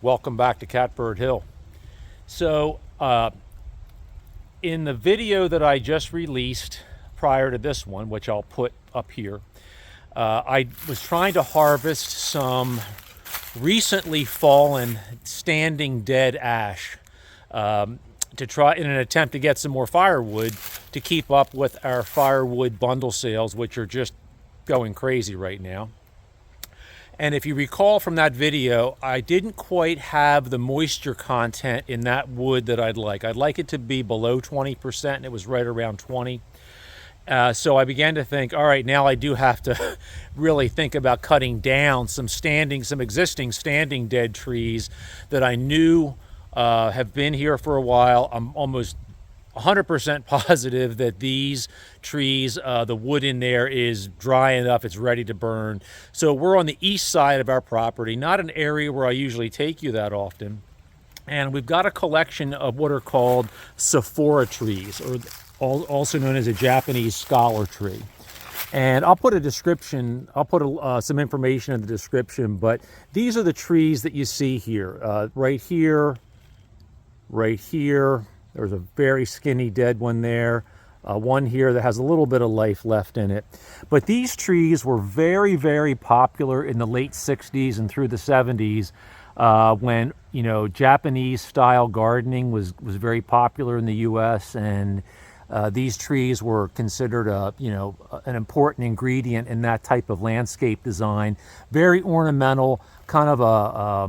Welcome back to Catbird Hill. So in the video that I just released prior to this one, which I'll put up here, I was trying to harvest some recently fallen standing dead ash to try in an attempt to get some more firewood to keep up with our firewood bundle sales, which are just going crazy right now. And if you recall from that video, I didn't quite have the moisture content in that wood that I'd like. I'd like it to be below 20%, and it was right around 20. So I began to think, all right, now I do have to really think about cutting down some existing standing dead trees that I knew have been here for a while. I'm almost 100% positive that these trees, the wood in there is dry enough, it's ready to burn. So we're on the east side of our property, not an area where I usually take you that often. And we've got a collection of what are called Sephora trees, or also known as a Japanese scholar tree. And I'll put a description, some information in the description, but these are the trees that you see here. Right here, right here. There's a very skinny dead one there. One here that has a little bit of life left in it. But these trees were very, very popular in the late 60s and through the 70s when, Japanese style gardening was very popular in the US, and these trees were considered an important ingredient in that type of landscape design. Very ornamental, kind of a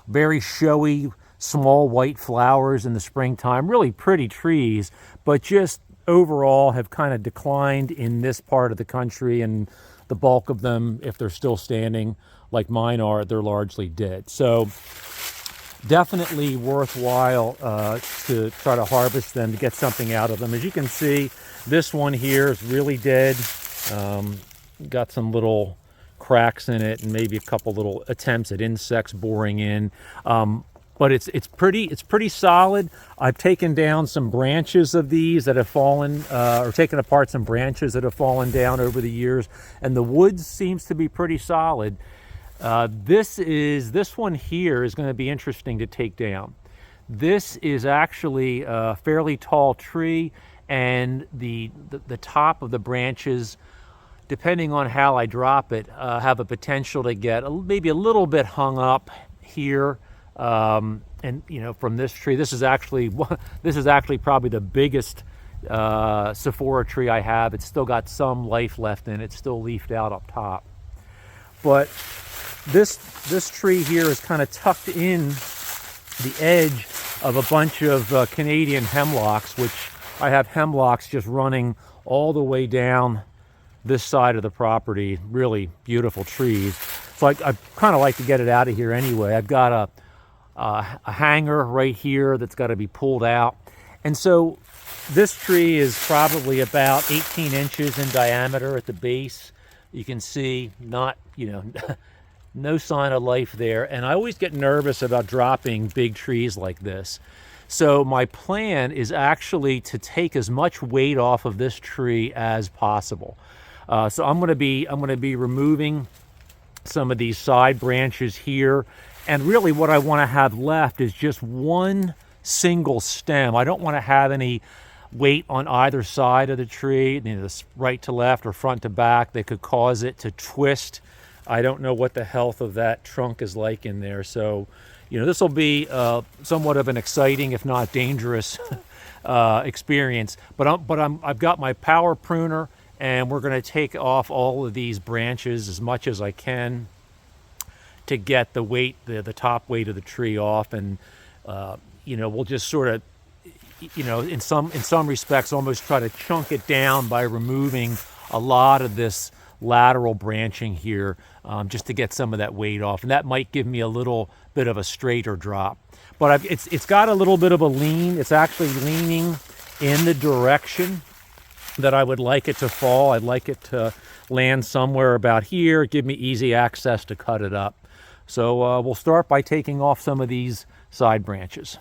very showy, small white flowers in the springtime, really pretty trees, but just overall have kind of declined in this part of the country, and the bulk of them, if they're still standing like mine are, they're largely dead. So definitely worthwhile to try to harvest them to get something out of them. As you can see, this one here is really dead. Got some little cracks in it and maybe a couple little attempts at insects boring in. But it's pretty solid. I've taken down some branches of these that have fallen, or taken apart some branches that have fallen down over the years, and the wood seems to be pretty solid. This one here is going to be interesting to take down. This is actually a fairly tall tree, and the top of the branches, depending on how I drop it, have a potential to get maybe a little bit hung up here. And from this tree, this is actually probably the biggest Sephora tree I have. It's still got some life left in it, it's still leafed out up top. But this tree here is kind of tucked in the edge of a bunch of Canadian hemlocks, which I have hemlocks just running all the way down this side of the property. Really beautiful trees. So I kind of like to get it out of here anyway. I've got a hanger right here that's got to be pulled out. And so this tree is probably about 18 inches in diameter at the base. You can see no sign of life there. And I always get nervous about dropping big trees like this. So my plan is actually to take as much weight off of this tree as possible. So I'm going to be removing some of these side branches here. And really what I want to have left is just one single stem. I don't want to have any weight on either side of the tree, this right to left or front to back, that could cause it to twist. I don't know what the health of that trunk is like in there. So, this will be somewhat of an exciting, if not dangerous, experience. But I've got my power pruner, and we're going to take off all of these branches as much as I can to get the weight, the top weight of the tree off. And we'll just sort of, in some respects, almost try to chunk it down by removing a lot of this lateral branching here, just to get some of that weight off. And that might give me a little bit of a straighter drop. But it's got a little bit of a lean. It's actually leaning in the direction that I would like it to fall. I'd like it to land somewhere about here, give me easy access to cut it up. So we'll start by taking off some of these side branches.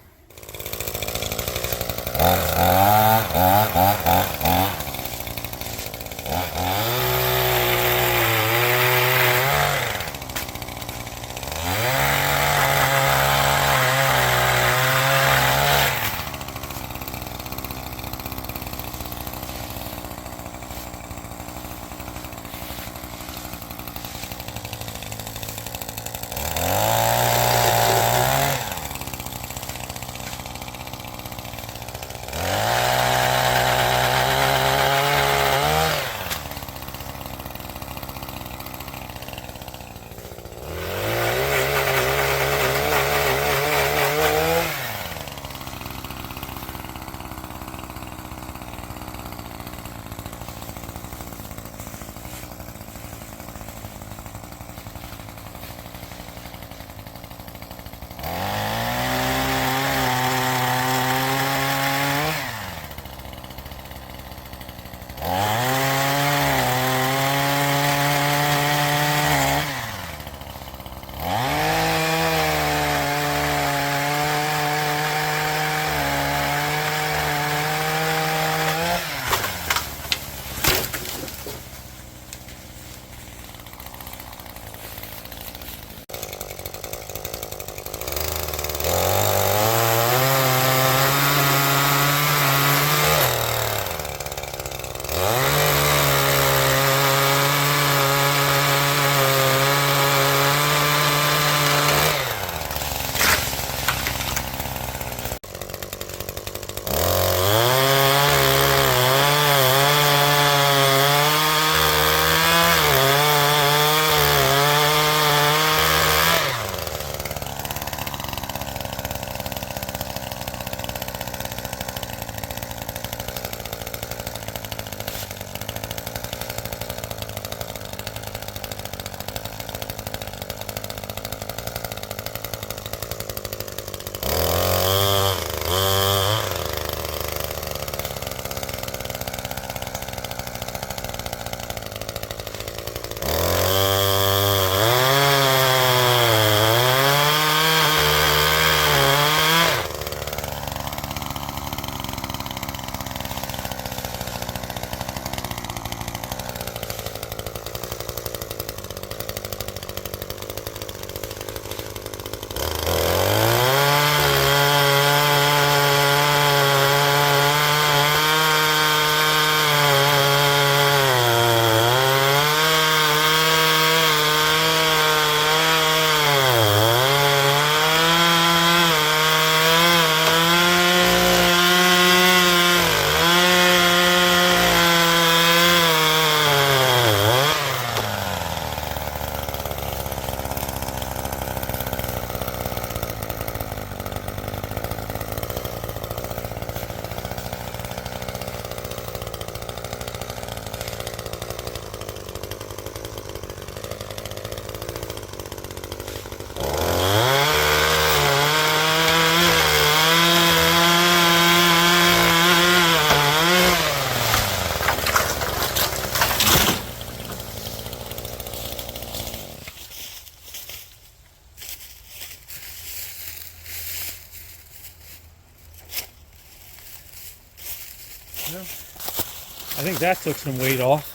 I think that took some weight off.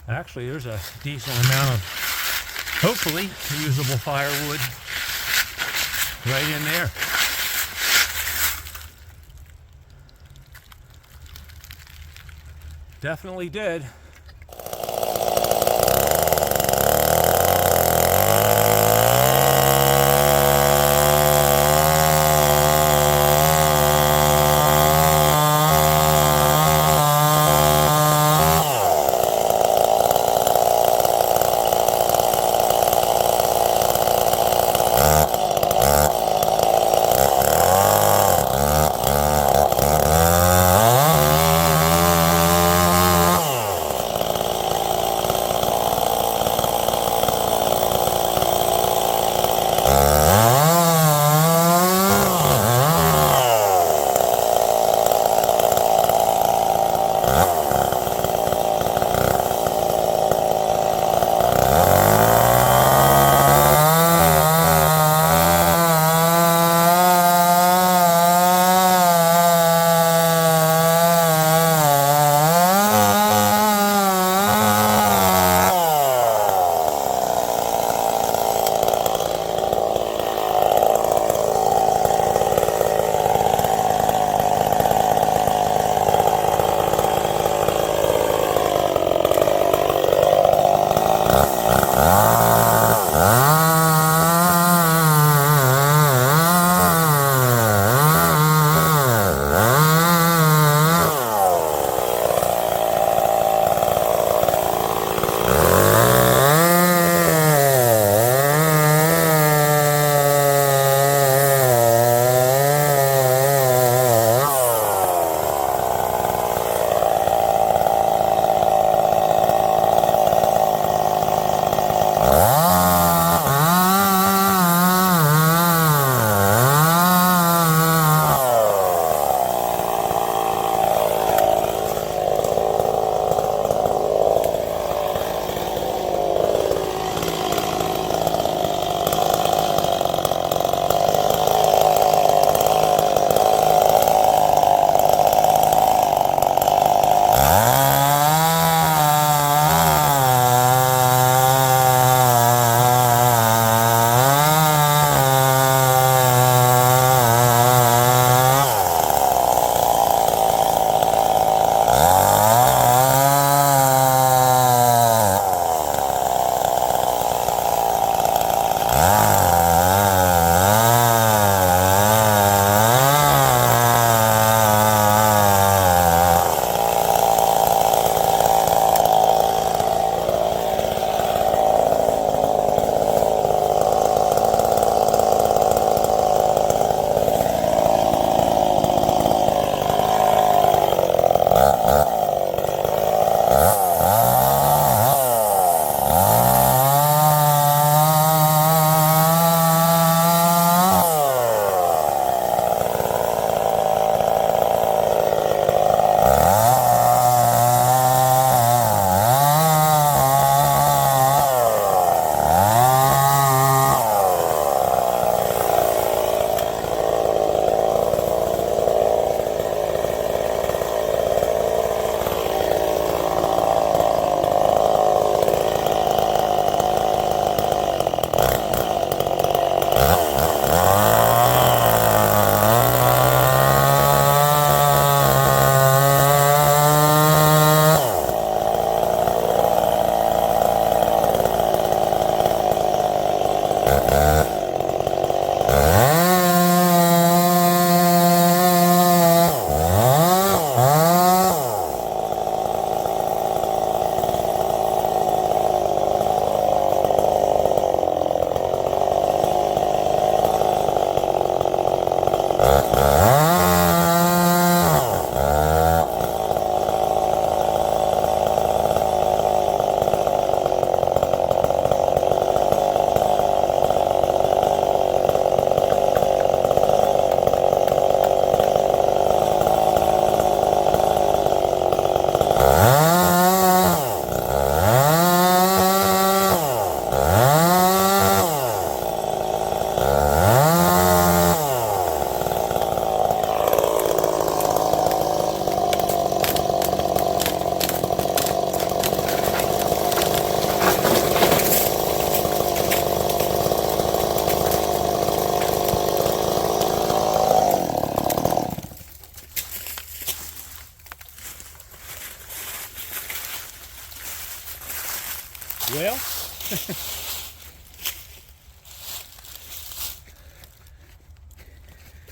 Actually, there's a decent amount of, hopefully, usable firewood right in there. Definitely did.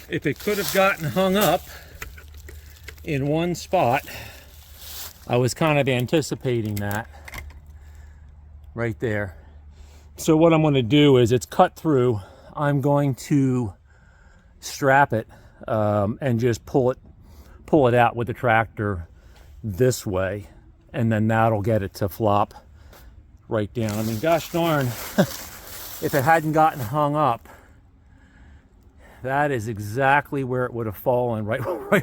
if it could have gotten hung up in one spot, I was kind of anticipating that right there. So what I'm going to do is, it's cut through. I'm going to strap it and just pull it out with the tractor this way, and then that'll get it to flop right down. I mean, gosh darn, if it hadn't gotten hung up, that is exactly where it would have fallen, right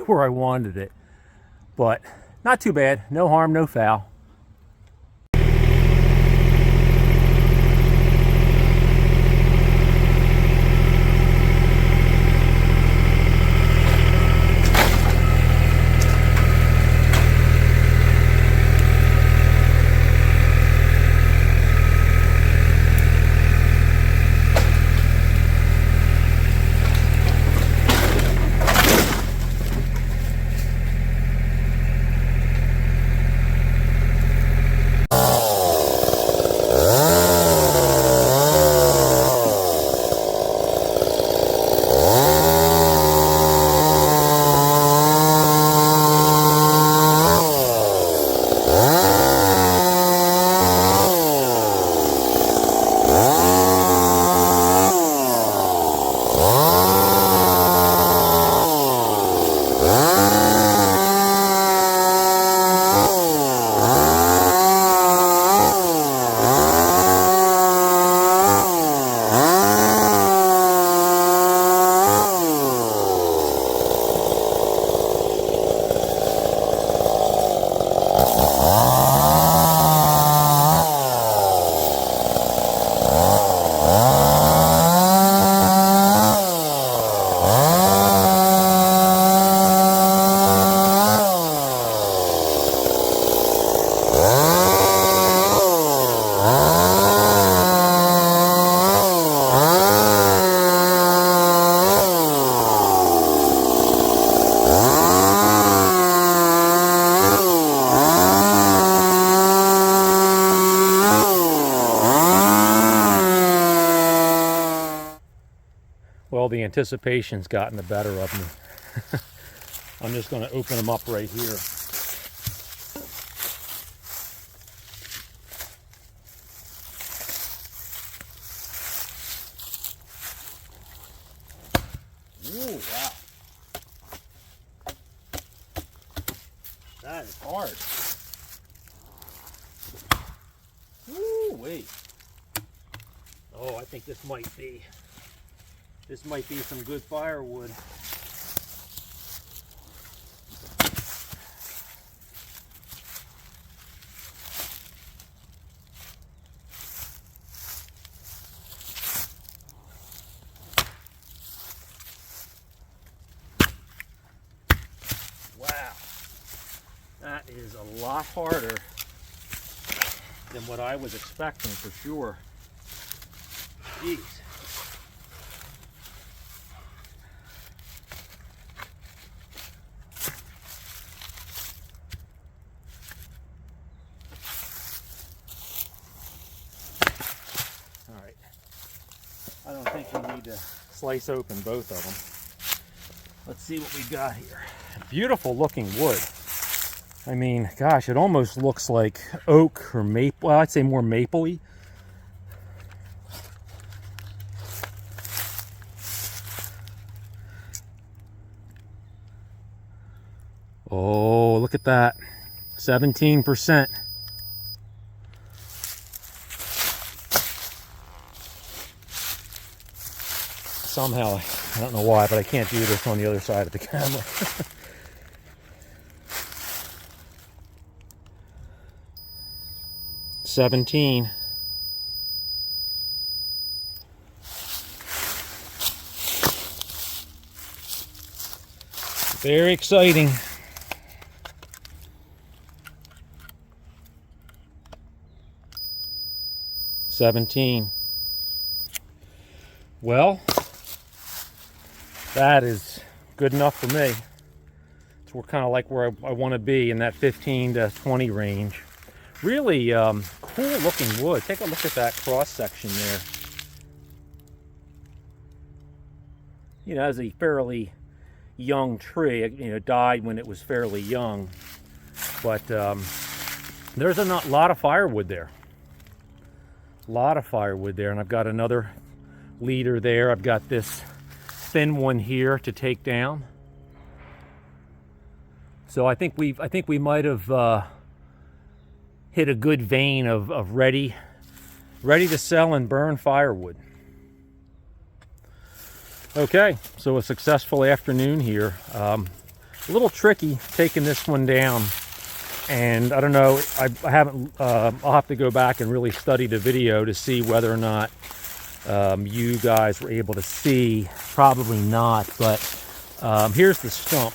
where I wanted it. But not too bad, no harm, no foul. Well, the anticipation's gotten the better of me. I'm just going to open them up right here. Ooh, wow. That is hard. Ooh, wait. Oh, I think this might be some good firewood. Wow. That is a lot harder than what I was expecting, for sure. Jeez. All right. I don't think we need to slice open both of them. Let's see what we got here. Beautiful looking wood. I mean, gosh, it almost looks like oak or maple. Well, I'd say more mapley. Oh, look at that. 17%. Somehow, I don't know why, but I can't do this on the other side of the camera. $17. Very exciting. $17. Well, that is good enough for me. So we're kind of like where I want to be, in that 15 to 20 range. Really cool looking wood. Take a look at that cross section there. you know, as a fairly young tree. You know, died when it was fairly young. But there's a lot of firewood there. A lot of firewood there. And I've got another leader there. I've got this thin one here to take down. So I think we might have hit a good vein of ready to sell and burn firewood. Okay, so a successful afternoon here. A little tricky taking this one down, and I don't know. I haven't. I'll have to go back and really study the video to see whether or not you guys were able to see. Probably not, but here's the stump.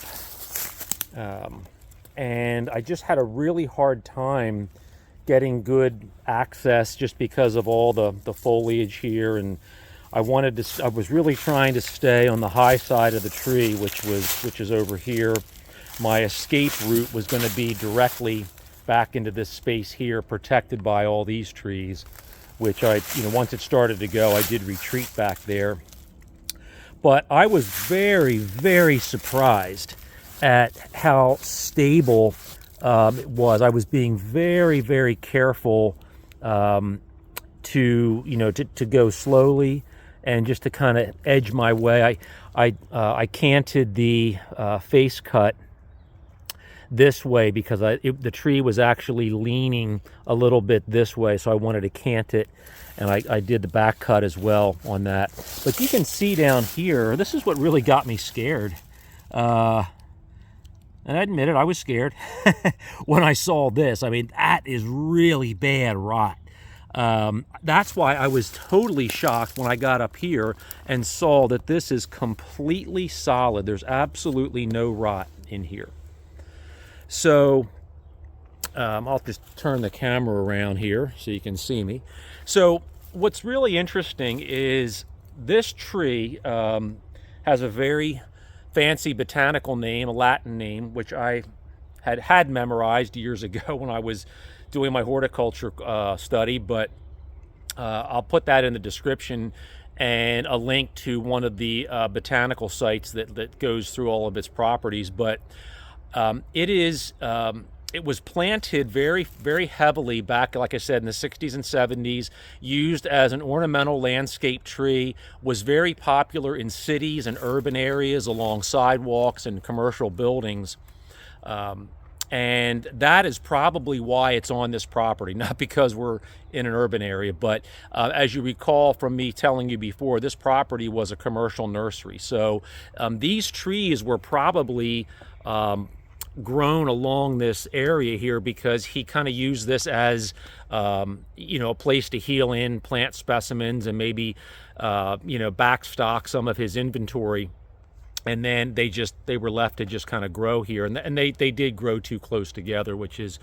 And I just had a really hard time getting good access just because of all the foliage here, and I was really trying to stay on the high side of the tree, which is over here. My escape route was going to be directly back into this space here, protected by all these trees, which once it started to go, I did retreat back there. But I was very, very surprised at how stable it was. I was being very, very careful to go slowly and just to kind of edge my way. I canted the face cut this way because the tree was actually leaning a little bit this way, so I wanted to cant it, and I did the back cut as well on that. But you can see down here, this is what really got me scared. And I admit it, I was scared when I saw this. I mean, that is really bad rot. That's why I was totally shocked when I got up here and saw that this is completely solid. There's absolutely no rot in here. So I'll just turn the camera around here so you can see me. So what's really interesting is this tree has a very fancy botanical name, a Latin name, which I had memorized years ago when I was doing my horticulture study, but I'll put that in the description, and a link to one of the botanical sites that goes through all of its properties. But it was planted very, very heavily back, like I said, in the 60s and 70s, used as an ornamental landscape tree, was very popular in cities and urban areas along sidewalks and commercial buildings. And that is probably why it's on this property, not because we're in an urban area, but as you recall from me telling you before, this property was a commercial nursery. So these trees were probably grown along this area here because he kind of used this as a place to heal in plant specimens and maybe backstock some of his inventory, and then they were left to just kind of grow here, and they did grow too close together, which is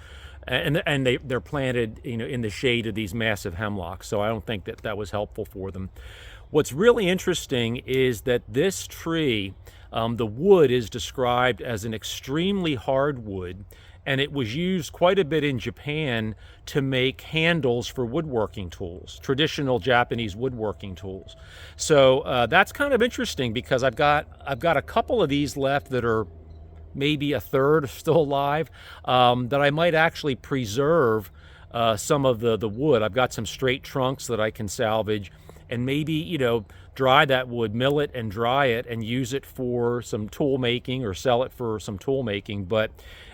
and they're planted in the shade of these massive hemlocks, so I don't think that was helpful for them. What's really interesting is that this tree, the wood is described as an extremely hard wood, and it was used quite a bit in Japan to make handles for woodworking tools, traditional Japanese woodworking tools. So that's kind of interesting because I've got a couple of these left that are maybe a third still alive, that I might actually preserve some of the wood. I've got some straight trunks that I can salvage, and maybe dry that wood, mill it and dry it, and use it for some tool making or sell it for some tool making. But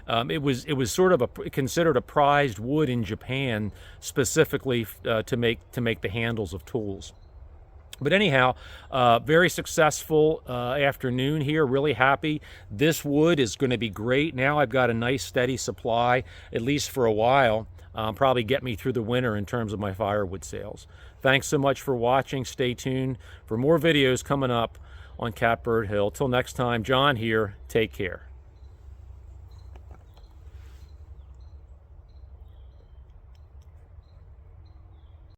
it was sort of considered a prized wood in Japan, specifically to make the handles of tools. But anyhow, very successful afternoon here. Really happy. This wood is going to be great. Now I've got a nice steady supply, at least for a while. Probably get me through the winter in terms of my firewood sales. Thanks so much for watching. Stay tuned for more videos coming up on Catbird Hill. Till next time, John here. Take care.